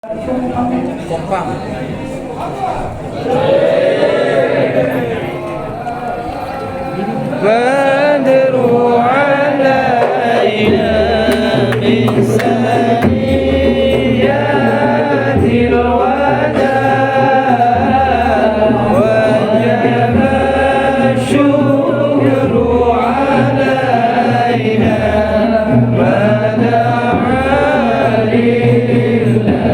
Kompak. Badru alaina min saniyatil wada wajaba syukru alaina mada'a lillahi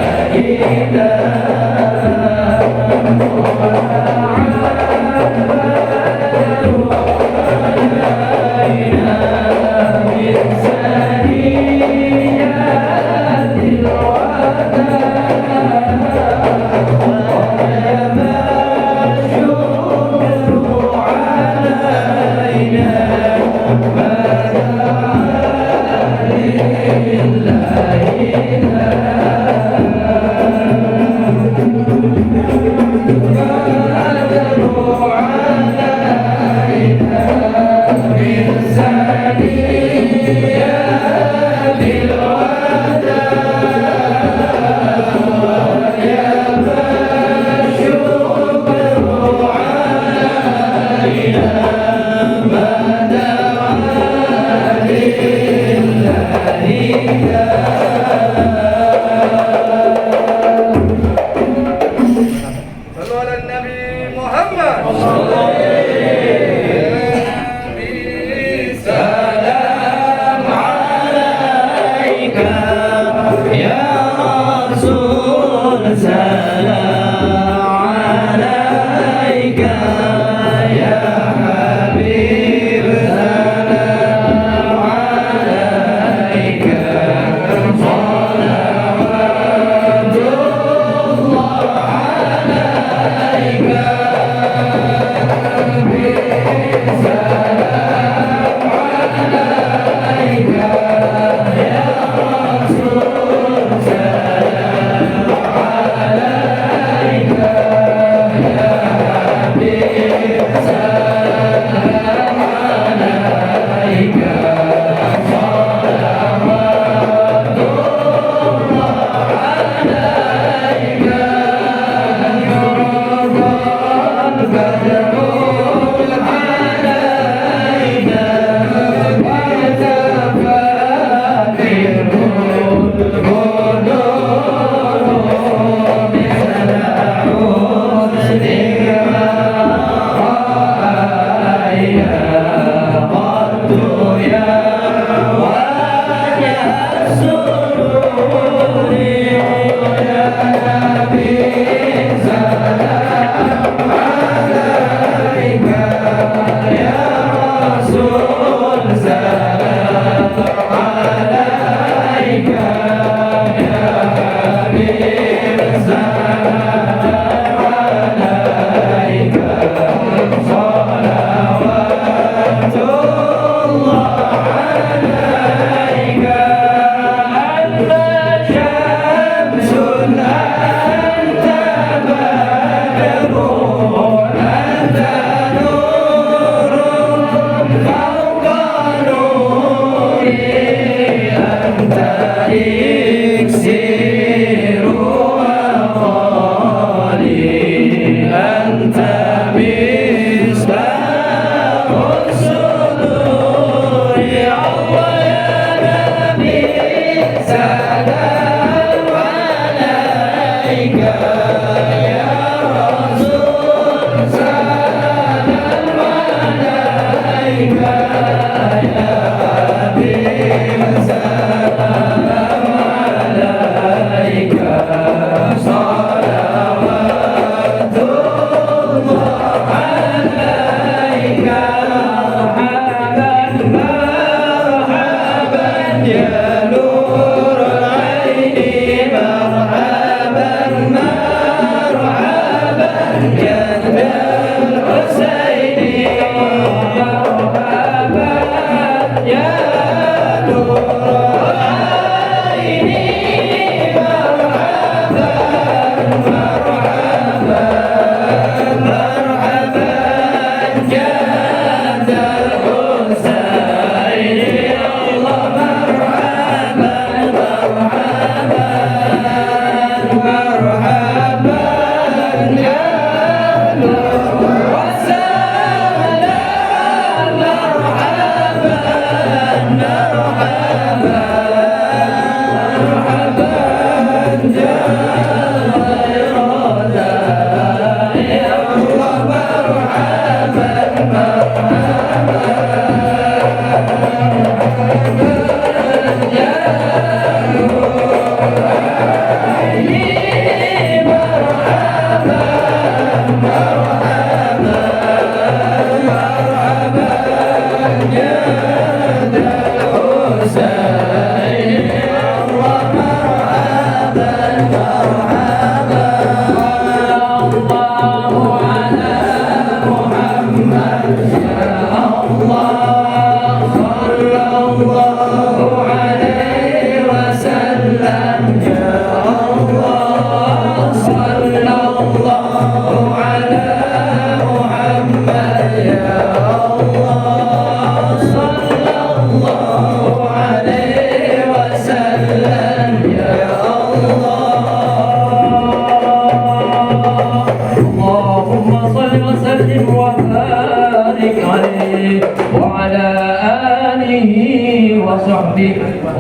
صلوا على النبي محمد Salam alaika ya Rasul, salam alaika ya Habib, salam alaika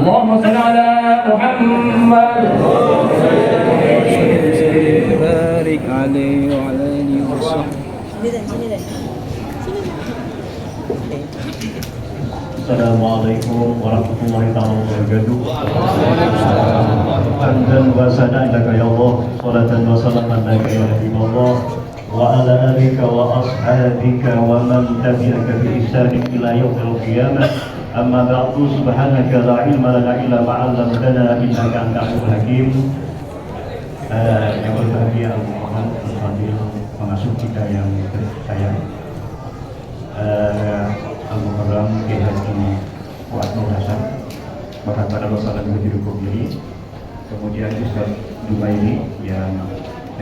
اللهم صل على محمد بارك عليه وعلى آله وصحبه. Assalamualaikum warahmatullahi wabarakatuh. Hamdan wa sana'an laka ya Allah, salatan wa salaman laka ya Habibullah, wa ala alika wa ashabika wa man tabi'aka bi ihsanin ila yaumil qiyamah. Amma ba'du, subhanaka la ilma lana illa ma 'allamtana innaka antal alimul hakim. Yang berbahagia Al-Muhammad Al-Fadil, pengasuh kita yang tersayang, Al-Mukarram Kiai Haji Fuad Nur Hasan, bahkan pada masalah Mujib Kubiri, kemudian Ustaz Dumairi yang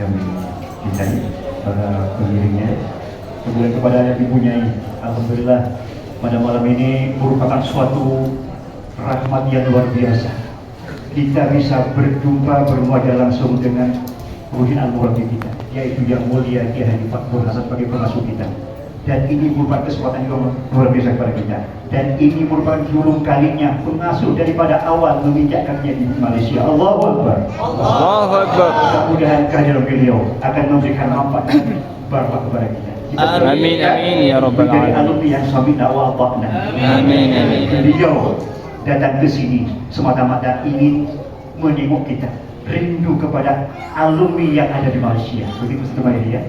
dicintai, para pendirinya, kemudian kepada yang dipunyai, alhamdulillah pada malam ini merupakan suatu rahmat yang luar biasa. Kita bisa berjumpa bermuajah langsung dengan Ruhin Al-Murabbi kita, yaitu yang mulia Kiai Haji Fuad Nur Hasan sebagai pengasuh kita. Dan ini merupakan kesempatan yang luar biasa kepada kita. Dan ini merupakan julung kalinya pengasuh daripada awal menginjak kakinya di Malaysia. Allahu Akbar. Allahu Akbar. Mudah-mudahan kehadiran beliau akan memberikan manfaat dan barakah kepada kita. Amin amin ya rabbal alamin. alamin. Alumni yang sami'na wa ata'na. Amin amin. Beliau datang ke sini semata-mata ingin menengok kita, rindu kepada alumni yang ada di Malaysia. Begitu sebenarnya ya.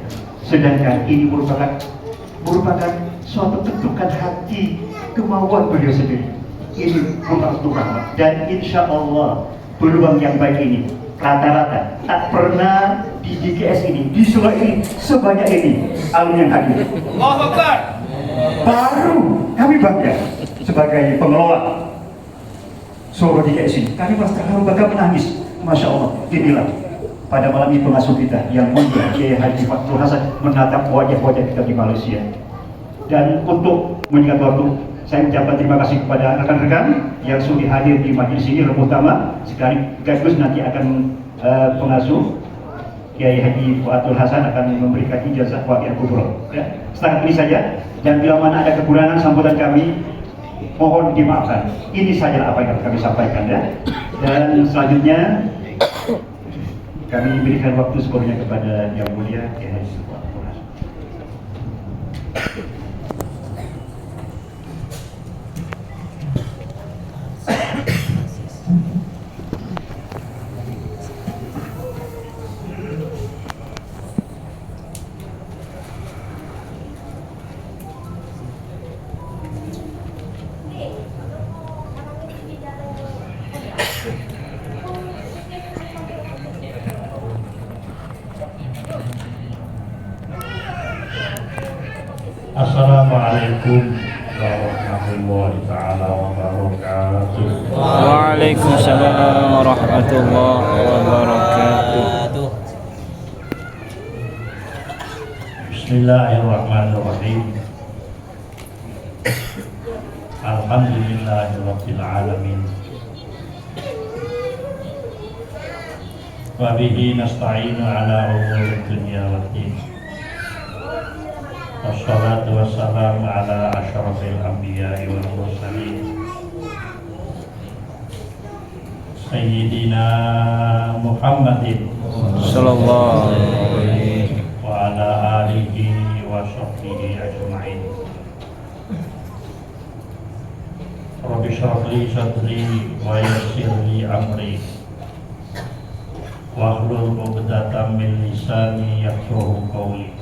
Sedangkan ini merupakan suatu tentukan hati, kemauan beliau sendiri. Ini merupakan rahmat, dan insya Allah peluang yang baik ini rata-rata tak pernah di DKS ini, di Solo ini sebanyak ini alumni yang hadir. Allahu Akbar. Baru kami bangga sebagai pengelola Solo DKS ini. Kami pasti terharu bahkan menangis. Masya Allah, inilah pada malam ini pengasuh kita yang mulia Kiai Haji Fuad Nur Hasan menatap wajah-wajah kita di Malaysia. Dan untuk mengingat waktu, saya ucapkan terima kasih kepada rekan-rekan yang sudah hadir di majelis ini, terutama sekaligus nanti akan pengasuh Kiai Haji Fuad Nur Hasan akan memberikan ijazah waqiah kubro. Ya, setakat ini saja. Dan bila mana ada kekurangan sambutan kami, mohon dimaafkan. Ini saja apa yang kami sampaikan ya. Dan selanjutnya kami berikan waktu sepenuhnya kepada Yang Mulia Kiai Haji Fuad Nur Hasan. Assalamualaikum warahmatullahi taala wabarakatuh. Waalaikumsalam warahmatullahi wabarakatuh. Bismillahirrahmanirrahim. Alhamdulillahirabbil alamin. Wa bihi nasta'inu ala umurid dunya waddin. Wassalatu wassalamu ala asyrafil anbiya'i wal mursalin Sayyidina Muhammadin Sallallahu alaihi wa ala alihi wa sahbihi ajma'in. Rabbi shrah li sadri wa yassir li amri wahlul 'uqdatam min lisani yafqahu qawli.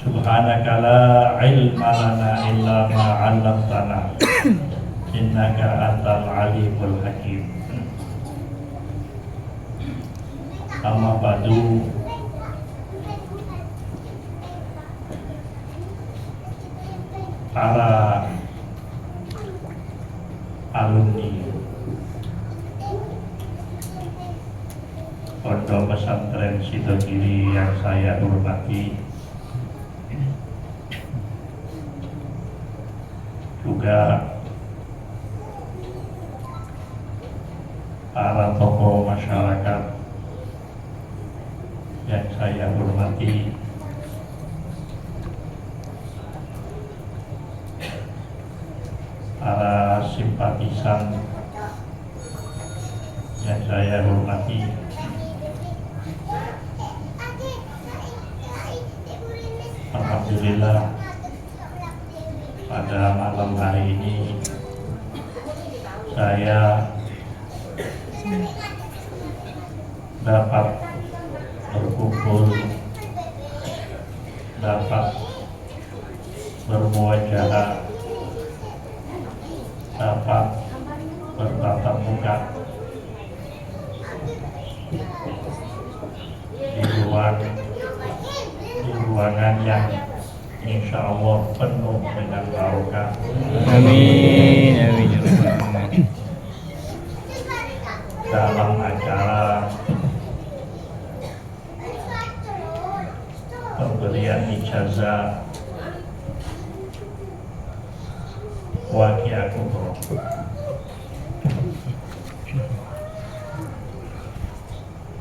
Subhanaka la ilma lana illa ma 'allamtana innaka antal alimul hakim. Amma ba'du. Para alumni Pondok Pesantren Sidogiri yang saya hormati, juga para tokoh masyarakat yang saya hormati, para simpatisan yang saya hormati, alhamdulillah pada malam hari ini saya dapat berkumpul, dapat bermuajahah, dapat bertatap muka di ruangan yang insya Allah penuh dengan barokah. Amin amin ya rabbal alamin. Dalam acara pemberian ijazah Waqiah Kubro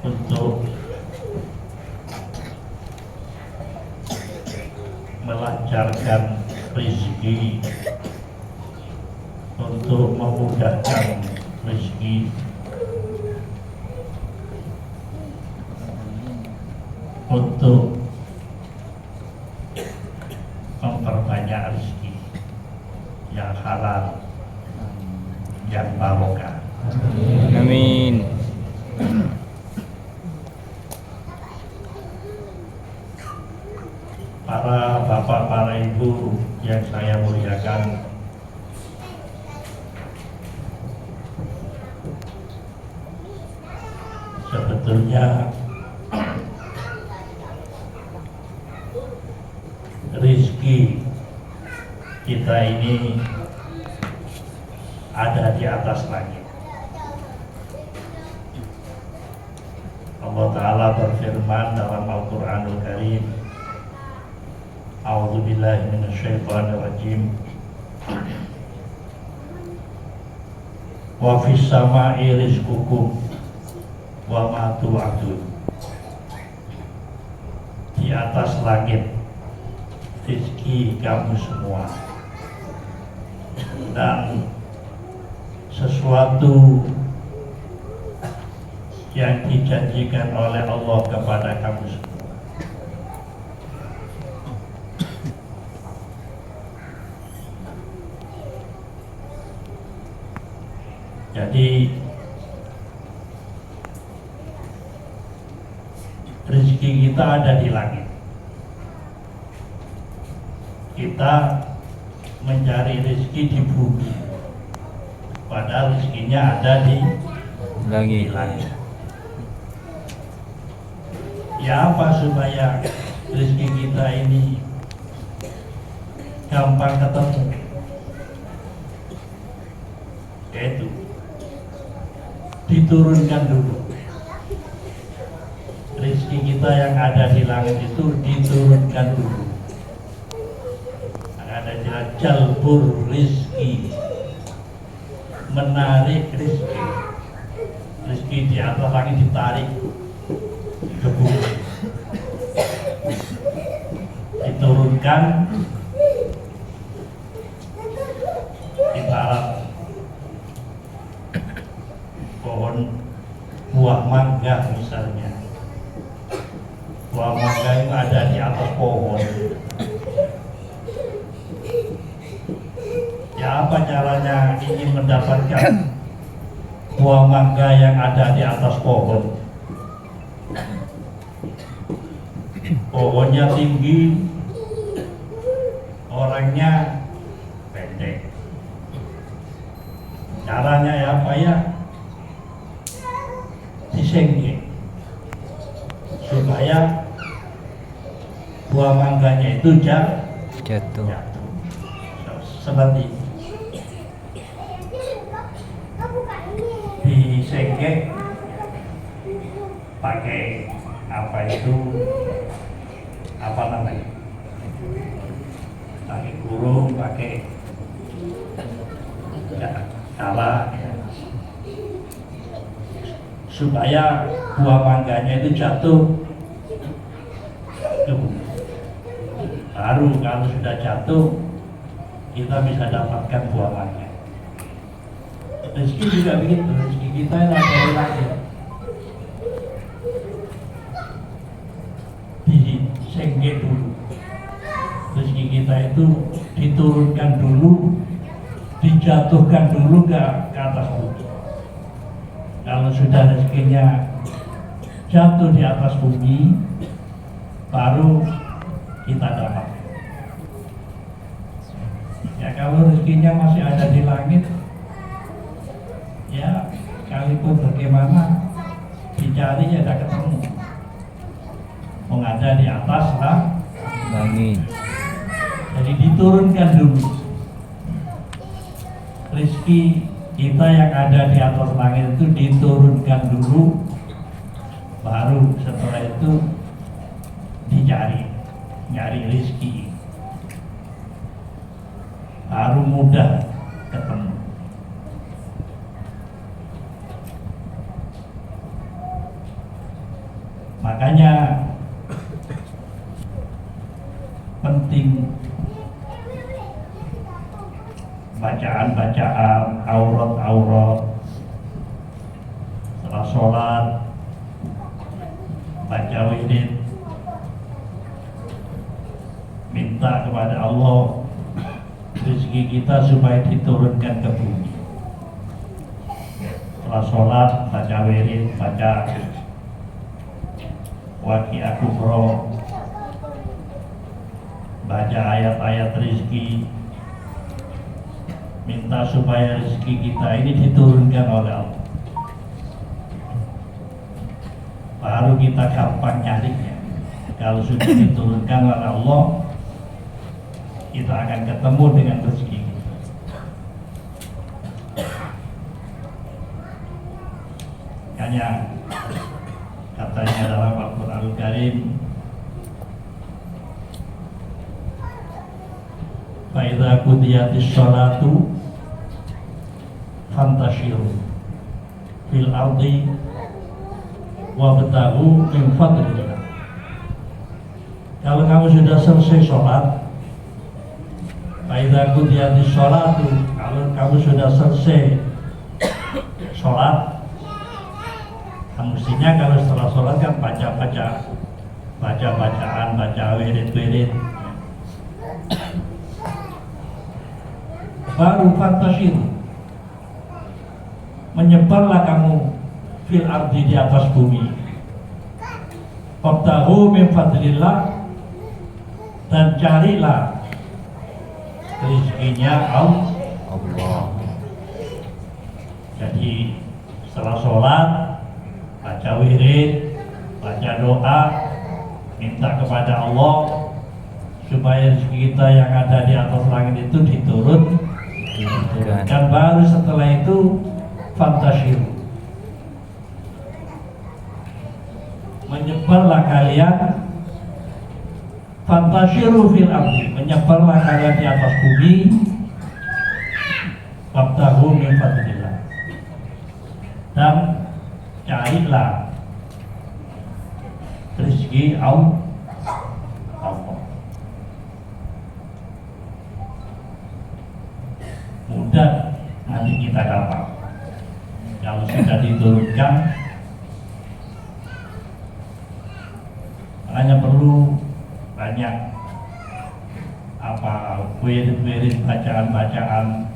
untuk melancarkan rezeki, untuk memudahkan rezeki, untuk memperbanyak rezeki yang halal, yang barokah. Amin. Para bapak, para ibu yang saya muliakan, sebetulnya rezeki kita ini ada di atas langit. Allah Ta'ala berfirman dalam Al-Quranul Karim, A'udzubillahi minasyaitonirrajim, wa fis sama'i rizqukum wa ma tu'adun. Di atas langit rezeki kamu semua, dan sesuatu yang dijanjikan oleh Allah kepada kamu semua. Jadi rezeki kita ada di langit. Kita mencari rezeki di bumi, padahal rezekinya ada di langit. Ya apa supaya rezeki kita ini gampang ketemu? Yaitu diturunkan dulu. Rezeki kita yang ada di langit itu diturunkan dulu. Ada jalan jalbur rezeki, menarik rezeki. Rezeki di atas langit ditarik ke bumi, diturunkan ibarat pohon buah mangga misalnya. Buah mangga itu ada di atas pohon. Ya apa caranya ingin mendapatkan buah mangga yang ada di atas pohon? Pohonnya tinggi, orangnya pendek. Caranya ya apa ya? Disenggih supaya buah mangganya itu Jatuh. seperti disenggih pakai apa itu, apa namanya, pakai gulung, pakai kala ya, supaya buah mangganya itu jatuh ke bumi. Baru kalau sudah jatuh kita bisa dapatkan buah mangga. Rezeki juga begitu, rezeki kita yang ada di langit disenggih dulu, rezeki kita itu diturunkan dulu, dijatuhkan dulu ke atas bumi. Kalau sudah rezekinya jatuh di atas bumi, baru kita dapat. Ya kalau rezekinya masih ada di langit, ya sekalipun bagaimana dicari ya tidak ketemu. Mengada di atas Langit. jadi diturunkan dulu rezeki kita yang ada di atas langit itu, diturunkan dulu, baru setelah itu nyari rezeki, baru mudah ketemu. Makanya penting bacaan-bacaan aurat-aurat setelah sholat, baca wirid, minta kepada Allah rezeki kita supaya diturunkan ke bumi. Setelah sholat baca wirid, baca waqiah kubra, baca ayat-ayat rezeki, minta supaya rezeki kita ini diturunkan oleh Allah. Baru kita gampang nyarinya. Kalau sudah diturunkan oleh Allah, kita akan ketemu dengan rezeki kita. Makanya katanya dalam Al-Quranul Karim, فَإِذَا قُضِيَتِ الصَّلَاةُ فَانْتَشِرُوا فِي الْأَرْضِ وَابْتَغُوا مِنْ فَضْلِ اللَّهِ. Kalau kamu sudah selesai sholat, فَإِذَا قُضِيَتِ الصَّلَاةُ, kalau kamu sudah selesai sholat, mestinya kalau setelah sholat kan baca-bacaan, baca wirid-wirid. Baru fantashir, menyebarlah kamu fil ardi, di atas bumi. Wabtaghu min fadlillah, dan carilah rezekinya Allah. Jadi setelah sholat baca wirid, baca doa, minta kepada Allah supaya rezeki kita yang ada di atas langit itu diturunkan. Dan baru setelah itu fantashir, menyebarlah kalian, fantashiru fil ardi, menyebarlah kalian di atas bumi, wabtaghu min fadlillah, dan carilah rezeki Allah. Mudah nanti kita dapat kalau sudah diturunkan turunkan, hanya perlu banyak wirid-wirid, bacaan-bacaan.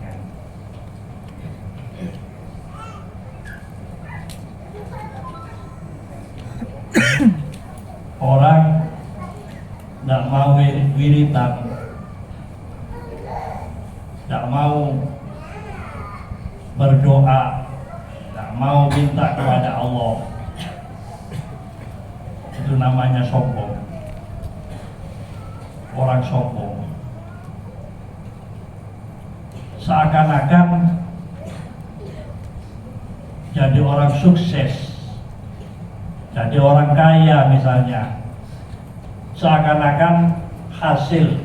Orang tidak mau wiridan, tidak mau berdoa, tidak mau minta kepada Allah, itu namanya sombong. Orang sombong seakan-akan jadi orang sukses, jadi orang kaya misalnya, seakan-akan hasil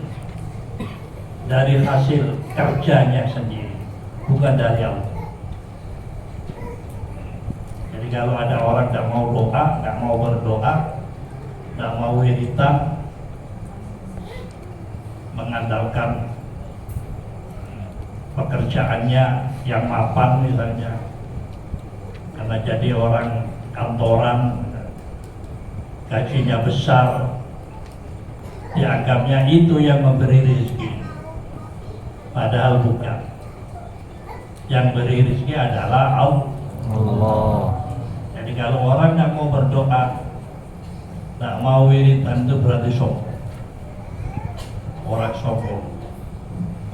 dari hasil kerjanya sendiri, bukan dari Allah. Jadi kalau ada orang tidak mau doa, tidak mau berdoa, tidak mau wiridan, mengandalkan pekerjaannya yang mapan misalnya, karena jadi orang kantoran, gajinya besar, dianggapnya itu yang memberi rezeki, padahal bukan. Yang beri rezeki adalah Allah. Jadi kalau orang yang mau berdoa, tak mau wiridan, itu berarti sombong. Orang sombong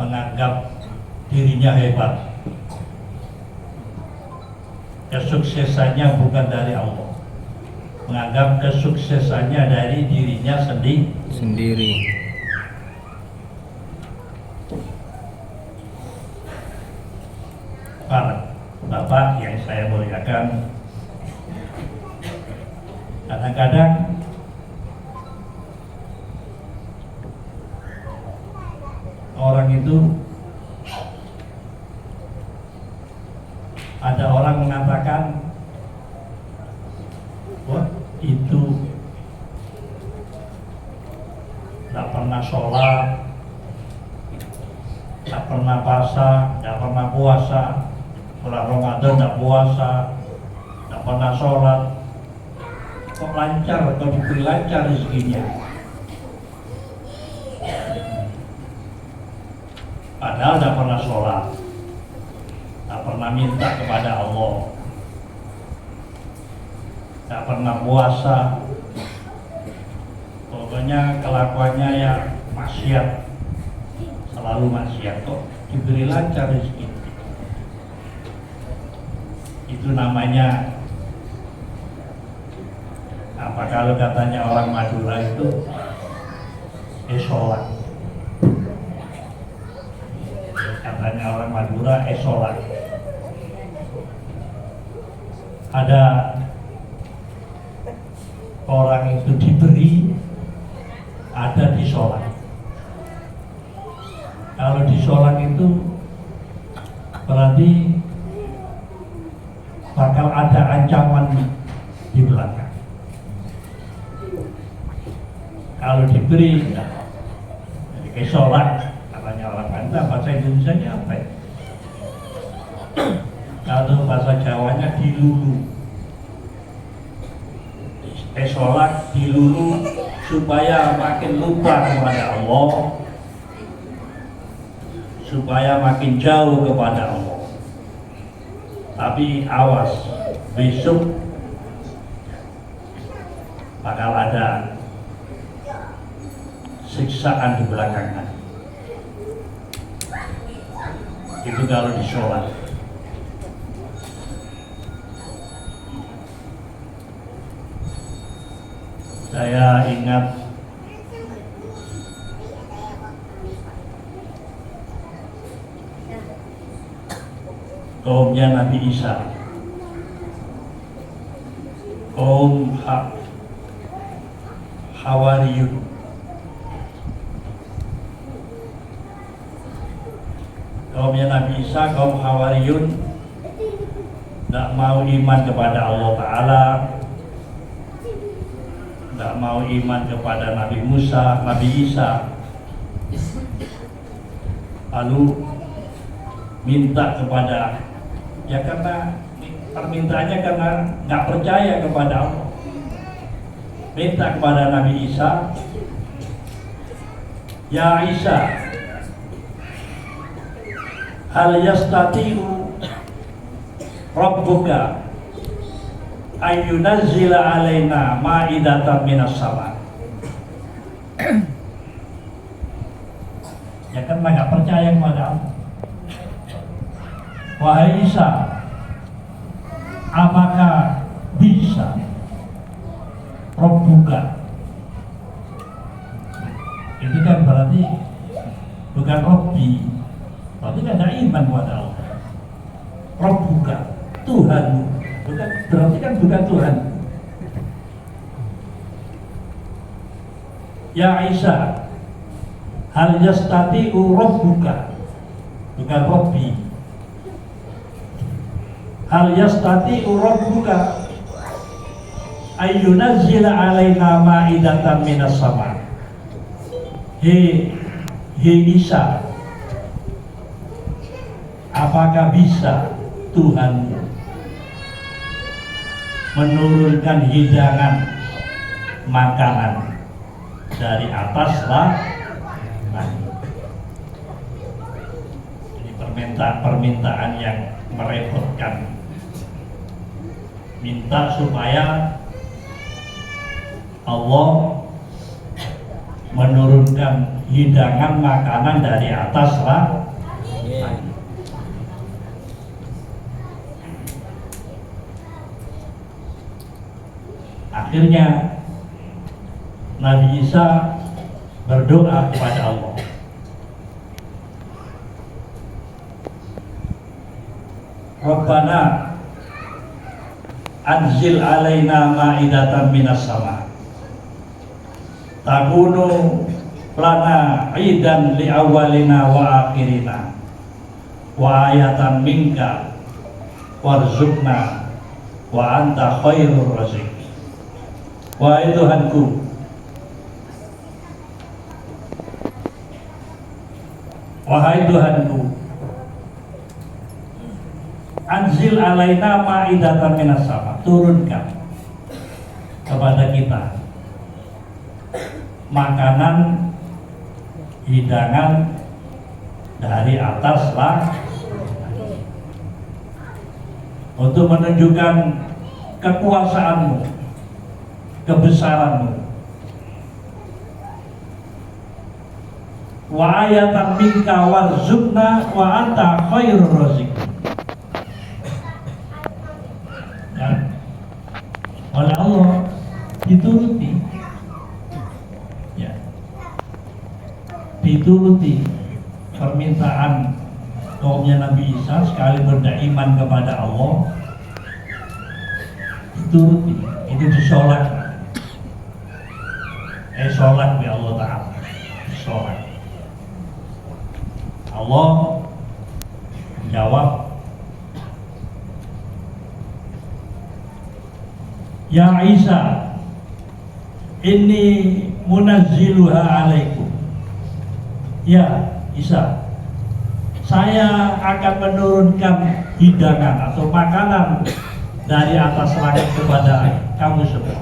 menganggap dirinya hebat, kesuksesannya bukan dari Allah, menganggap kesuksesannya dari dirinya sendiri. Para Bapak yang saya muliakan, kadang-kadang orang itu, ada orang mengatakan, wah itu tidak pernah sholat, tidak pernah puasa, bulan Ramadan tidak puasa, tidak pernah sholat, kok lancar atau diberi lancar rezekinya. Padahal tidak pernah sholat, tak pernah minta kepada Allah, tak pernah puasa, pokoknya kelakuannya ya maksiat, selalu maksiat, kok diberi lancar rezeki. Itu namanya apa, kalau katanya orang Madura itu sholat. Katanya orang Madura sholat. Ada orang itu diberi, ada disolak. Kalau disolak itu berarti bakal ada ancaman di belakang. Kalau diberi, jadi solak, katanya orang Banten, bahasa Indonesianya apa ya? Kalau bahasa Jawanya dilulu. Sholat dilulu supaya makin lupa kepada Allah, supaya makin jauh kepada Allah. Tapi awas, besok bakal ada siksaan di belakangnya. Itu kalau di sholat. Saya ingat kaumnya Nabi Isa, kaum Hawariyun. Kaumnya Nabi Isa, kaum Hawariyun, tidak mau iman kepada Allah Ta'ala, tidak mau iman kepada Nabi Musa, Nabi Isa, lalu minta kepada, ya karena permintaannya karena nggak percaya kepada Allah. Minta kepada Nabi Isa, ya Isa, hal yastati'u rabbuka ayyunazzila alaina ma'idatan minas sama. Ya karena nggak percaya kepada Allah. Wahai Isa, apakah bisa Rabbuka? Itu kan berarti bukan Rabbi, berarti kan ada iman kepada Allah. Rabbuka, Tuhanmu, bukan, berarti kan bukan Tuhan. Ya Isa, hal yastati'u Rabbuka, bukan Rabbi. Hal yastati'u Rabbuka ayyunazzila alaina ma'idatan minas sama. Hei Isa, apakah bisa Tuhanmu menurunkan hidangan makanan dari atas langit? Ini permintaan yang merepotkan. Minta supaya Allah menurunkan hidangan makanan dari atas langit. Akhirnya Nabi Isa berdoa kepada Allah. Rabbana anzil alaina ma'idatan minas sama takunu lana idan li awalina wa akhirina wa ayatan minka warzuqna wa anta khairur razik. Wahai Tuhanku, wahai Tuhanku, anzil alaina ma'idatan minas sama, turunkan kepada kita makanan, hidangan dari atas langit untuk menunjukkan kekuasaanmu, kebesaranmu. Wa ayatan minka warzuqna wa anta khairur razik. Ya, oleh Allah dituruti, ya, dituruti permintaan kaumnya Nabi Isa sekali beriman kepada Allah, dituruti, itu disolatkan. Sholat bi Allah Ta'ala, sholat. Allah jawab, ya Isa, inni munazziluha alaikum. Ya Isa, saya akan menurunkan hidangan atau makanan dari atas langit kepada kamu semua.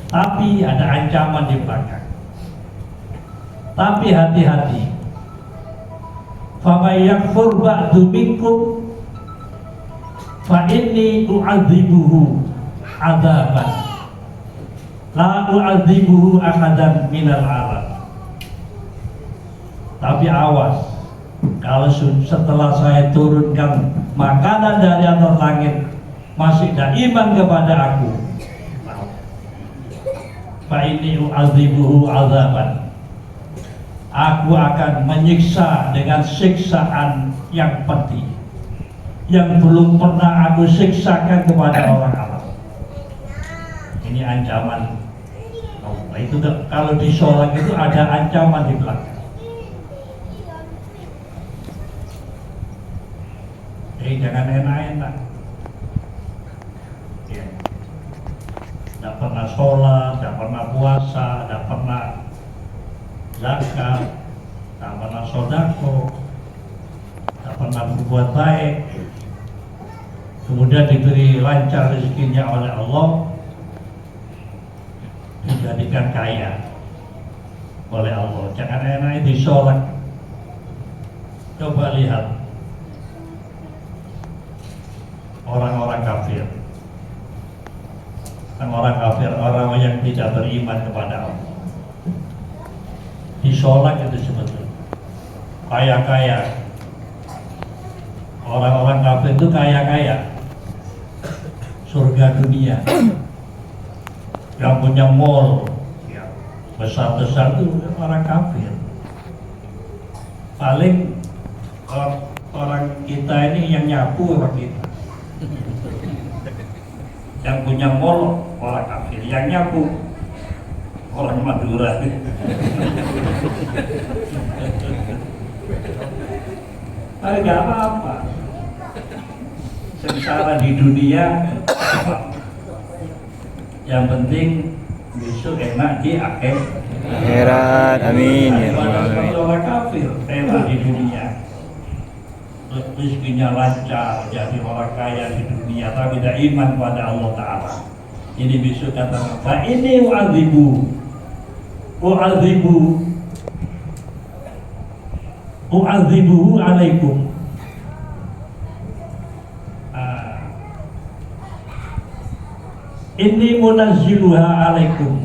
Tapi ada ancaman di belakang. Tapi hati-hati. Faman yakfur ba'du minkum fa inni u'adzibuhu adzaban la u'adzibuhu ahadan minal alam. Tapi awas, kalau setelah saya turunkan makanan dari atas langit masih tidak iman kepada aku, fa inni u'adzibuhu adzaban, aku akan menyiksa dengan siksaan yang pedih yang belum pernah aku siksakan kepada orang awam. Ini ancaman Allah. Itu kalau di sholat itu ada ancaman di belakang. Jadi jangan enak-enak. Ya. Tidak pernah sholat, tidak pernah puasa, tidak pernah zakat, tidak pernah sodako, tidak pernah berbuat baik, kemudian diberi lancar rezekinya oleh Allah, dijadikan kaya oleh Allah. Jangan enak disolek. Coba lihat orang-orang kafir, orang yang tidak beriman kepada Allah, disolek itu sebetulnya kaya-kaya. Orang-orang kafir itu kaya-kaya, surga dunia, yang punya mall besar-besar itu orang kafir. Paling orang kita ini yang nyapu orang kita, yang punya mall orang kafir, yang nyapu orang Madura. Tapi nggak apa-apa, sengsara di dunia, yang penting besok enak di Akhirat. Amin ya rabbal alamin. Orang kafir enak di dunia, rezekinya lancar, jadi orang kaya di dunia, tapi tidak iman pada Allah Ta'ala. Ini besok kata Pak, ini u'adzibuhu alaikum. Ini munazziluha alaikum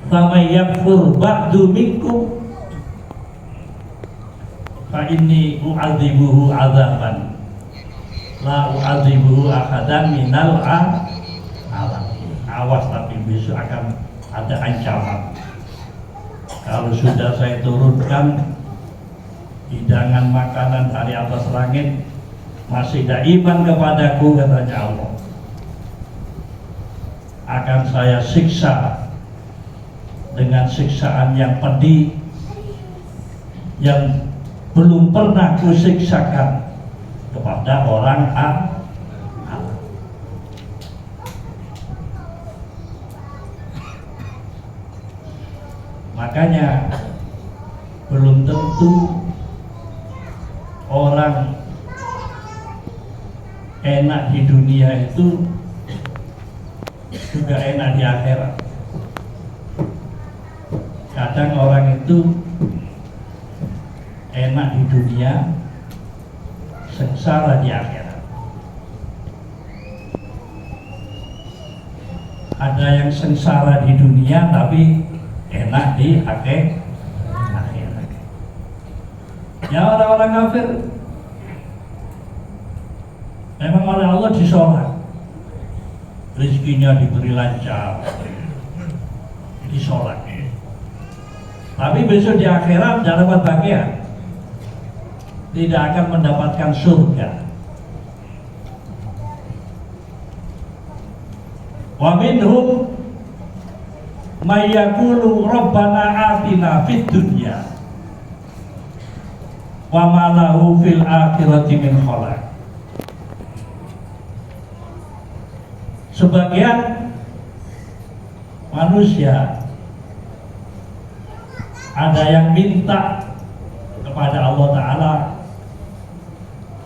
fama yakfur ba'du minkum fa inni u'adzibuhu azaban la u'adzibuhu ahadan minal alam. Awas, tapi besok akan ada ancaman. Kalau sudah saya turunkan hidangan makanan dari atas langit, masih tidak iman kepadaku, katanya Allah, akan saya siksa dengan siksaan yang pedih yang belum pernah kusiksakan kepada orang alam. Makanya belum tentu orang enak di dunia itu juga enak di akhirat. Kadang orang itu enak di dunia, sengsara di akhirat. Ada yang sengsara di dunia tapi enak di akhirat. Ya, orang-orang kafir memang oleh Allah disolak, rezekinya diberi lancar, disolak. Tapi besok di akhirat tidak dapat bagian, tidak akan mendapatkan surga. Wa minhum may yaqulu rabbana atina fid dunya wa ma lahu fil akhirati min khalaq. Sebagian manusia ada yang minta kepada Allah Ta'ala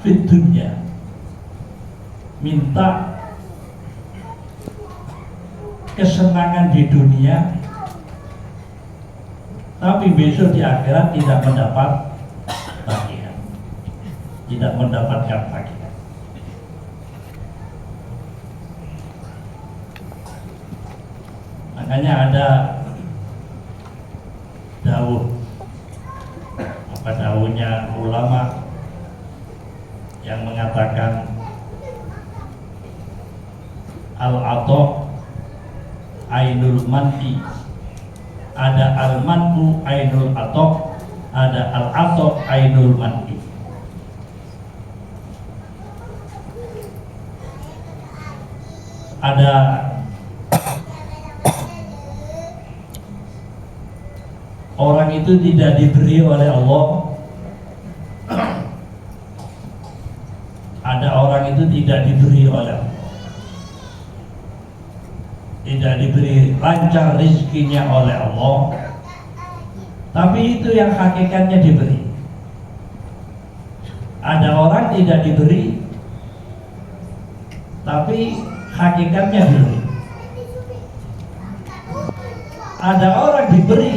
fid dunya, minta kesenangan di dunia, tapi besok di akhirat tidak mendapat bagian, tidak mendapatkan bagian. Makanya ada dawuh, apa dawuhnya ulama yang mengatakan al-ata ainul man'i, ada al-man'u ainul ato, ada al-ato ainul man'i. Ada orang itu tidak diberi oleh Allah, ada orang itu tidak diberi oleh Allah, tidak diberi lancar rezekinya oleh Allah, tapi itu yang hakikatnya diberi. Ada orang tidak diberi tapi hakikatnya diberi. Ada orang diberi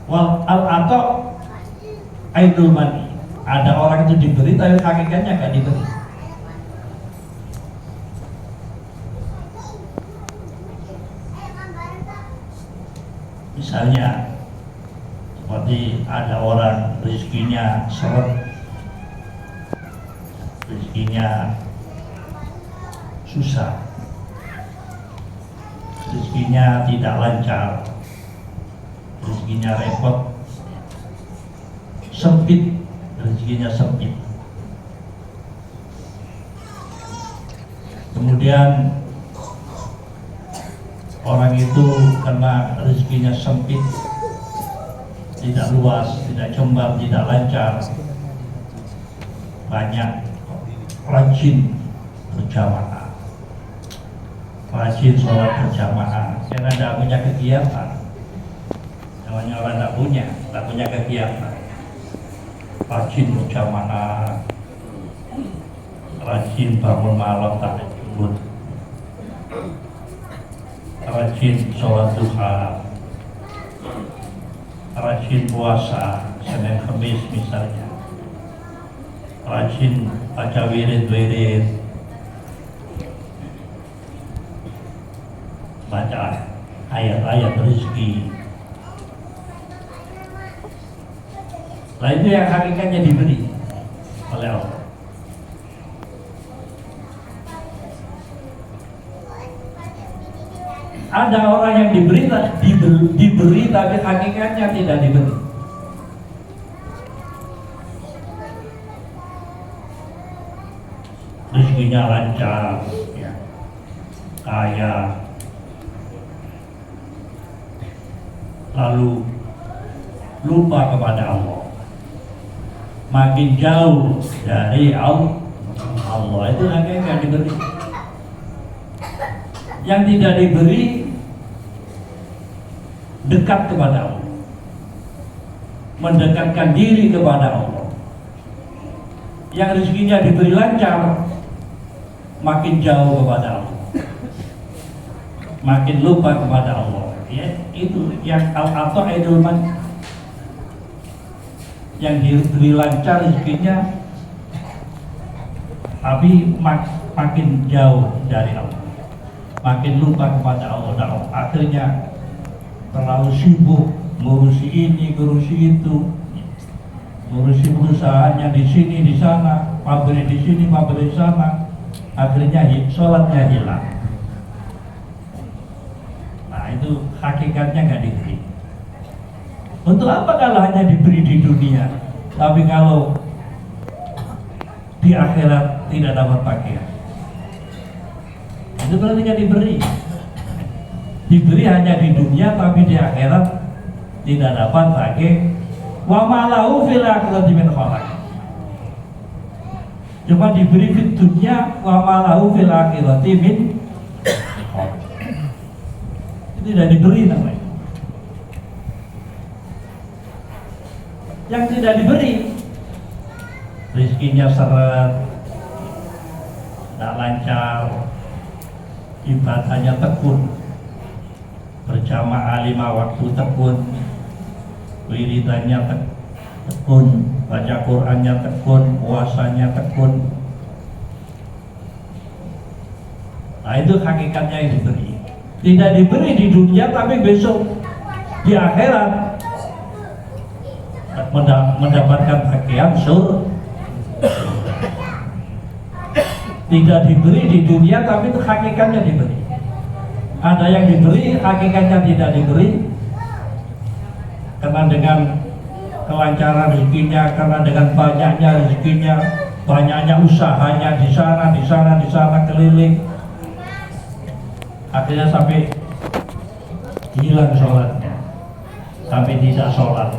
wal al-ata ainul mani. Ada orang itu diberi tapi hakikatnya nggak diberi. Misalnya seperti ada orang rezekinya seret, rezekinya susah, rezekinya tidak lancar, rezekinya repot, sempit, rezekinya sempit. Kemudian orang itu karena rezekinya sempit, tidak luas, tidak jembar, tidak lancar, banyak rajin berjamaah, rajin sholat berjamaah, karena tidak punya kegiatan. Namanya orang tidak punya kegiatan, rajin berjamaah, rajin bangun malam tahajud, rajin sholat duha, rajin puasa Senin Kamis misalnya, rajin baca wirid-wirid, baca ayat-ayat rezeki. Nah itu yang hakikatnya diberi oleh Allah. Ada orang yang diberi tapi hakikatnya tidak diberi. Rezekinya lancar, ya, kaya, lalu lupa kepada Allah, makin jauh dari Allah. Itu hakikatnya diberi. Yang tidak diberi dekat kepada Allah, mendekatkan diri kepada Allah. Yang rezekinya diberi lancar, makin jauh kepada Allah, makin lupa kepada Allah. Ya, itu yang al-ata ainul mani. Yang diberi lancar rezekinya, tapi makin jauh dari Allah, makin lupa kepada Allah. Dan akhirnya terlalu sibuk ngurusi ini, ngurusi itu, ngurusi perusahaannya di sini, di sana, pabrik di sini, pabrik di sana. Akhirnya sholatnya hilang. Nah itu hakikatnya nggak diberi. Untuk apa kalau hanya diberi di dunia, tapi kalau di akhirat tidak dapat pakaian? Itu berarti nggak diberi. Diberi hanya di dunia, tapi di akhirat tidak dapat pakai. Wa malahu fil akhirati min khalaq. Cuma diberi di dunia, wa malahu fil akhirati min khalaq. Itu tidak diberi namanya. Yang tidak diberi, rezekinya seret, tidak lancar, ibadahnya tekun, berjamaah 5 waktu tekun, wiridannya tekun, baca Qur'annya tekun, puasanya tekun. Nah itu hakikatnya yang diberi. Tidak diberi di dunia, tapi besok di akhirat mendapatkan bagian surga. Tidak diberi di dunia, tapi itu hakikatnya diberi. Ada yang diberi, hakikatnya tidak diberi. Karena dengan kelancaran rezekinya, karena dengan banyaknya rezekinya, banyaknya usahanya di sana keliling, akhirnya sampai hilang sholatnya, sampai tidak sholat.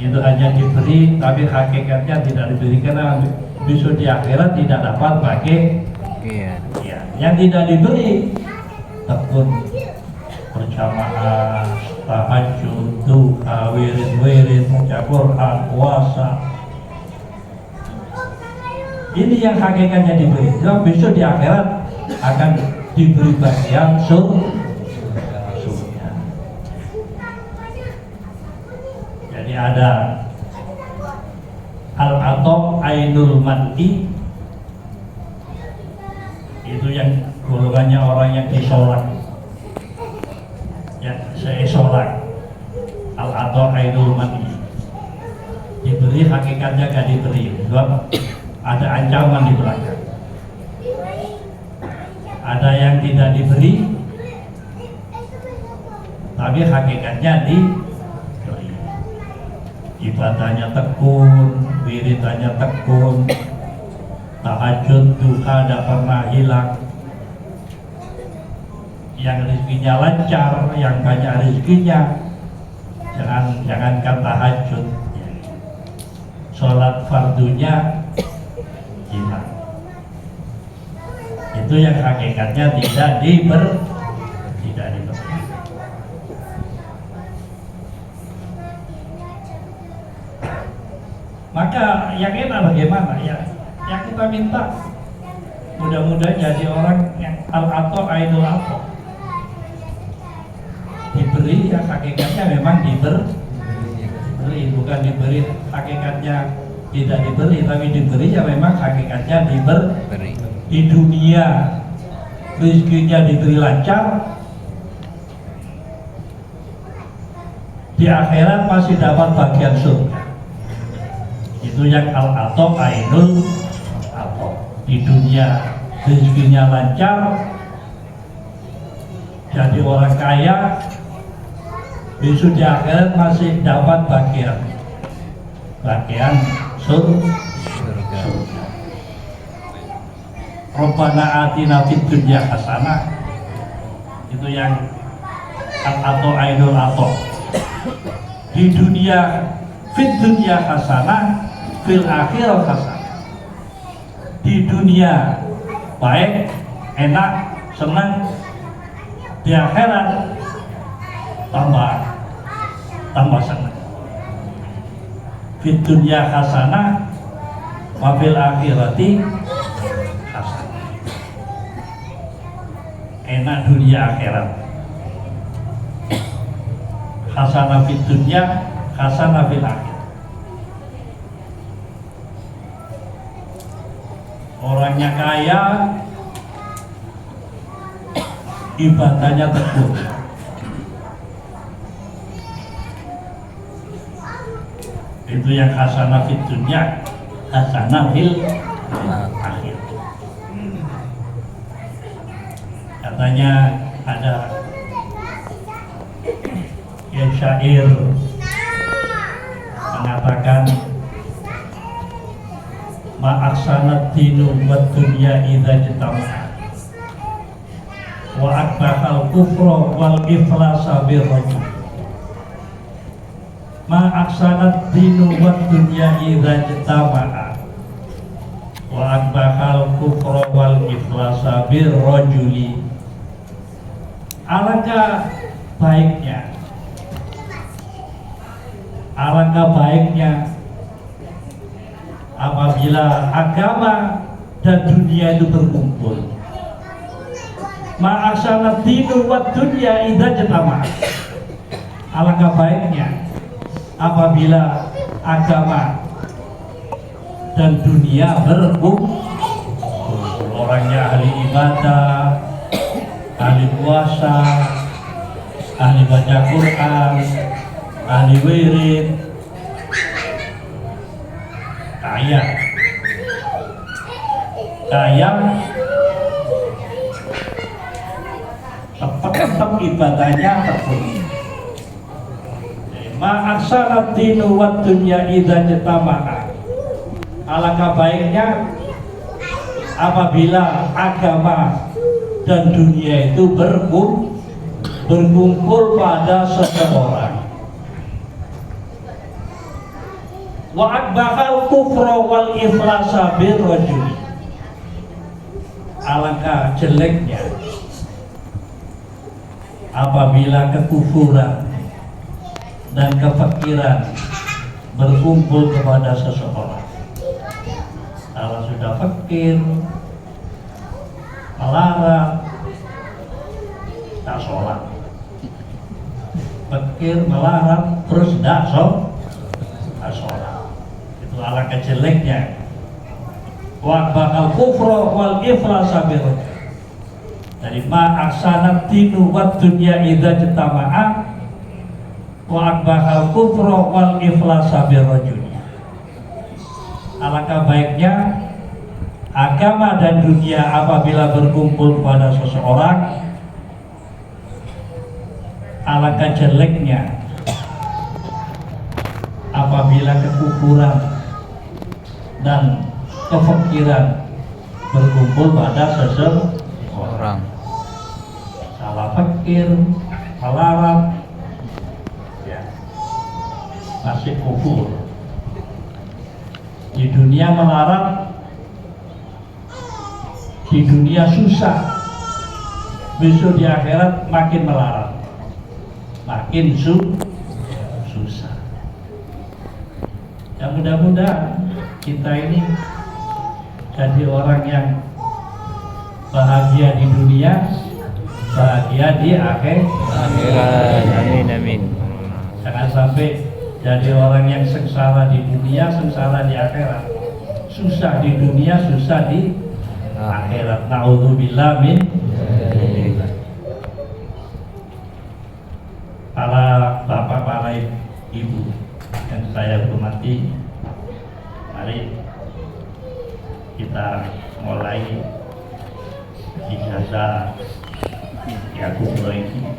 Itu hanya diberi, tapi hakikatnya tidak diberi, karena besok di akhirat tidak dapat pakai. Ya, yang tidak diberi tekun, berjamaah, tahajud, duha, wirid, baca Quran, puasa. Ini yang hakikatnya diberi. Sebab besok di akhirat akan diberi bagian surga. Jadi ada al-atok ainul mati, itu yang golongannya orang yang disolak, yang seesolak. Al-atok ainul mati, diberi hakikatnya gak diberi, sebab ada ancaman di belakang. Ada yang tidak diberi, tapi hakikatnya diberi. Ibadahnya tekun, wiridannya tekun, tahajud, duha tidak pernah hilang. Yang rezekinya lancar, yang banyak rezekinya, jangankan tahajud, sholat fardunya hilang. Itu yang hakikatnya tidak diberi. Maka yang enak bagaimana ya? Yang kita minta mudah-mudahan jadi orang yang al-ato ainul ato, diberi ya hakikatnya memang diberi, bukan diberi hakikatnya tidak diberi, tapi diberi ya memang hakikatnya diberi. Di dunia rezekinya diberi lancar, di akhirat masih dapat bagian surga. Itu yang al-ato ainul ato. Di dunia rezekinya lancar, jadi orang kaya, besok di akhirat masih dapat bagian surga. Rabbana atina fid dunya hasanah, itu yang al-ato ainul ato. Di dunia fid dunya hasanah, fil akhirah hasanah. Di dunia baik, enak, senang, di akhirat tambah senang. Fid dunya hasanah, wa fil akhirati hasanah. Enak dunia akhirat. Hasanah fid dunya, hasanah fil akhirah. Orangnya kaya, ibadahnya tekun. Itu yang hasanah fid dunya, hasanah fil akhir. Katanya ada yang syair mengatakan, ma'aksanat dinu wa dunya idza jatama wa akbahal kufra wal iflasa birrajul. Ma'aksanat dinu wa dunya idza jatama wa akbahal kufra wal iflasa birrajuli. Alangkah baiknya apabila agama dan dunia itu berkumpul. Ma'asanat dinu wa dunya idza jatama. Alangkah baiknya apabila agama dan dunia berkumpul. Orangnya ahli ibadah, ahli puasa, ahli baca Quran, ahli wirid, kaya tetap ibadahnya tekun. Ma'aksanat dinu wa dunya idza jatama'a. Alangkah baiknya apabila agama dan dunia itu berkumpul pada seseorang. Wa akbahal kufra wal iflasa birrajuli. Alangkah jeleknya apabila kekufuran dan kefakiran berkumpul kepada seseorang. Kalau sudah fakir, melarat, tak sholat. Fakir, melarat, terus tak sholat. Itu alangkah jeleknya. Wa bakal kufra wal iflasa birrajul. Dari ma aksanat dinu wa dunya idza jatama'a wa bakal kufra wal iflasa birrajul. Alangkah baiknya agama dan dunia apabila berkumpul pada seseorang, alangkah jeleknya apabila kekufuran dan kefakiran berkumpul pada seseorang. Salah fakir, melarat, ya, masih kufur. Di dunia melarat, di dunia susah, besok di akhirat makin melarat, makin susah. Ya mudah-mudahan kita ini jadi orang yang bahagia di dunia, bahagia di akhirat. Amin amin. Jangan sampai jadi orang yang sengsara di dunia, sengsara di akhirat. Susah di dunia, susah di akhirat. Na'udzubillah min. Para bapak, para ibu yang saya hormati, mari kita mulai ijazah ya kubro ini.